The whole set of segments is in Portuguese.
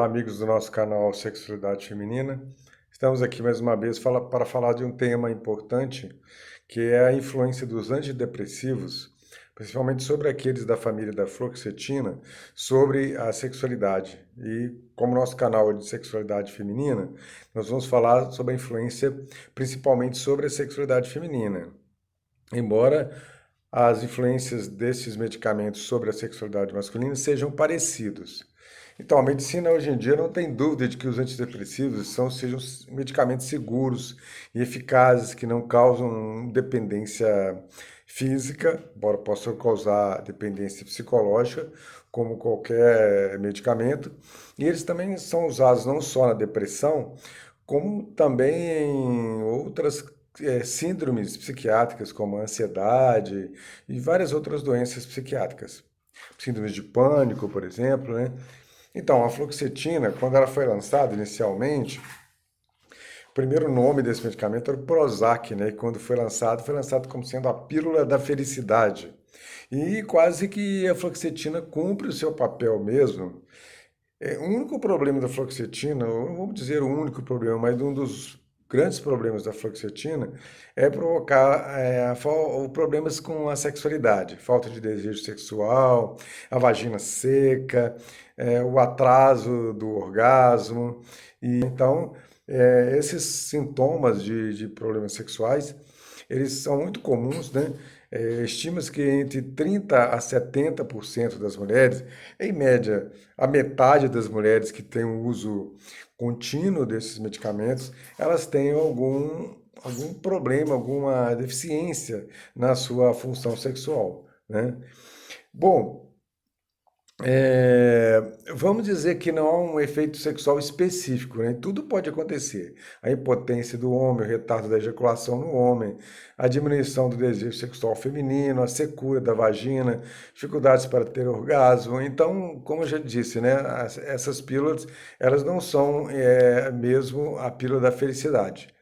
amigos do nosso canal Sexualidade Feminina. Estamos aqui mais uma vez para falar de um tema importante, que é a influência dos antidepressivos, principalmente sobre aqueles da família da fluoxetina, sobre a sexualidade. E como nosso canal é de sexualidade feminina, nós vamos falar sobre a influência principalmente sobre a sexualidade feminina. Embora as influências desses medicamentos sobre a sexualidade masculina sejam parecidos. Então, a medicina hoje em dia não tem dúvida de que os antidepressivos sejam medicamentos seguros e eficazes que não causam dependência física, embora possam causar dependência psicológica, como qualquer medicamento. E eles também são usados não só na depressão, como também em outras síndromes psiquiátricas, como a ansiedade e várias outras doenças psiquiátricas. Síndromes de pânico, por exemplo, né? Então, a fluoxetina, quando ela foi lançada inicialmente, o primeiro nome desse medicamento era o Prozac, né? E quando foi lançado como sendo a pílula da felicidade. E quase que a fluoxetina cumpre o seu papel mesmo. O único problema da fluoxetina, ou não vamos dizer o único problema, mas um dos grandes problemas da fluoxetina é provocar problemas com a sexualidade, falta de desejo sexual, a vagina seca, o atraso do orgasmo. E então, esses sintomas de problemas sexuais, eles são muito comuns, né? Estima-se que entre 30 a 70% das mulheres, em média, a metade das mulheres que têm o uso contínuo desses medicamentos, elas têm algum problema, alguma deficiência na sua função sexual, né? Bom, vamos dizer que não há um efeito sexual específico, né? Tudo pode acontecer. A impotência do homem, o retardo da ejaculação no homem, a diminuição do desejo sexual feminino, a secura da vagina, dificuldades para ter orgasmo. Então, como eu já disse, né? Essas pílulas, elas não são mesmo a pílula da felicidade.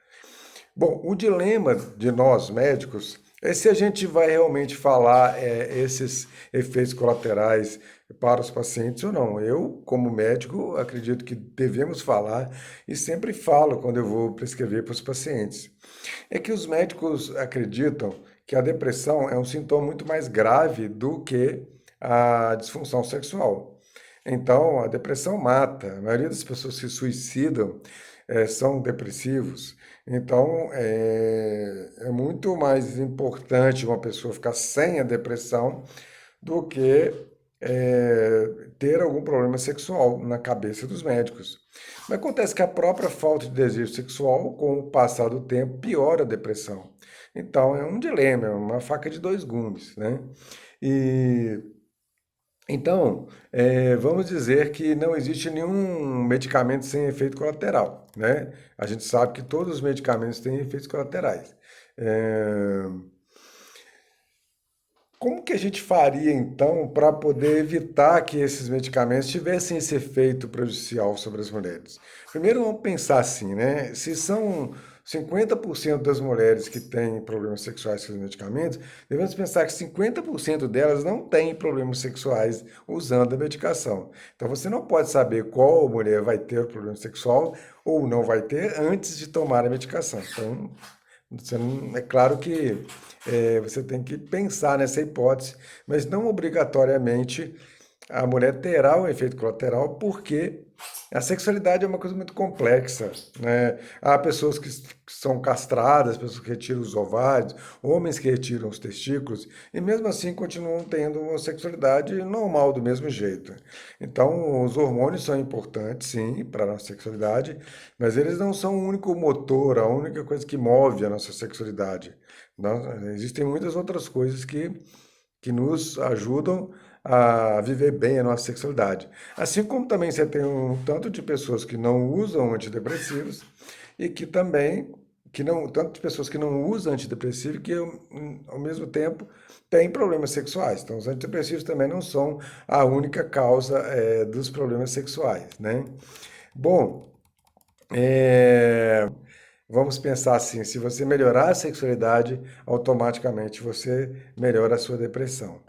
Bom, o dilema de nós médicos é se a gente vai realmente falar esses efeitos colaterais para os pacientes ou não. Eu, como médico, acredito que devemos falar e sempre falo quando eu vou prescrever para os pacientes. É que os médicos acreditam que a depressão é um sintoma muito mais grave do que a disfunção sexual. Então, a depressão mata. A maioria das pessoas que se suicidam são depressivos. Então, é muito mais importante uma pessoa ficar sem a depressão do que ter algum problema sexual na cabeça dos médicos. Mas acontece que a própria falta de desejo sexual, com o passar do tempo, piora a depressão. Então, é um dilema, é uma faca de dois gumes, né? E então, vamos dizer que não existe nenhum medicamento sem efeito colateral, né? A gente sabe que todos os medicamentos têm efeitos colaterais. Eh, Como que a gente faria então para poder evitar que esses medicamentos tivessem esse efeito prejudicial sobre as mulheres? Primeiro, vamos pensar assim, né? Se são 50% das mulheres que têm problemas sexuais com os medicamentos, devemos pensar que 50% delas não têm problemas sexuais usando a medicação. Então, você não pode saber qual mulher vai ter o problema sexual ou não vai ter antes de tomar a medicação. Então, é claro que você tem que pensar nessa hipótese, mas não obrigatoriamente a mulher terá um efeito colateral, porque a sexualidade é uma coisa muito complexa, né? Há pessoas que são castradas, pessoas que retiram os ovários, homens que retiram os testículos, e mesmo assim continuam tendo uma sexualidade normal do mesmo jeito. Então, os hormônios são importantes, sim, para a nossa sexualidade, mas eles não são o único motor, a única coisa que move a nossa sexualidade. Existem muitas outras coisas que nos ajudam a viver bem a nossa sexualidade. Assim como também você tem um tanto de pessoas que não usam antidepressivos e que também, que não, tanto de pessoas que não usam antidepressivo e que ao mesmo tempo têm problemas sexuais. Então, os antidepressivos também não são a única causa dos problemas sexuais, né? Bom, vamos pensar assim, se você melhorar a sexualidade, automaticamente você melhora a sua depressão.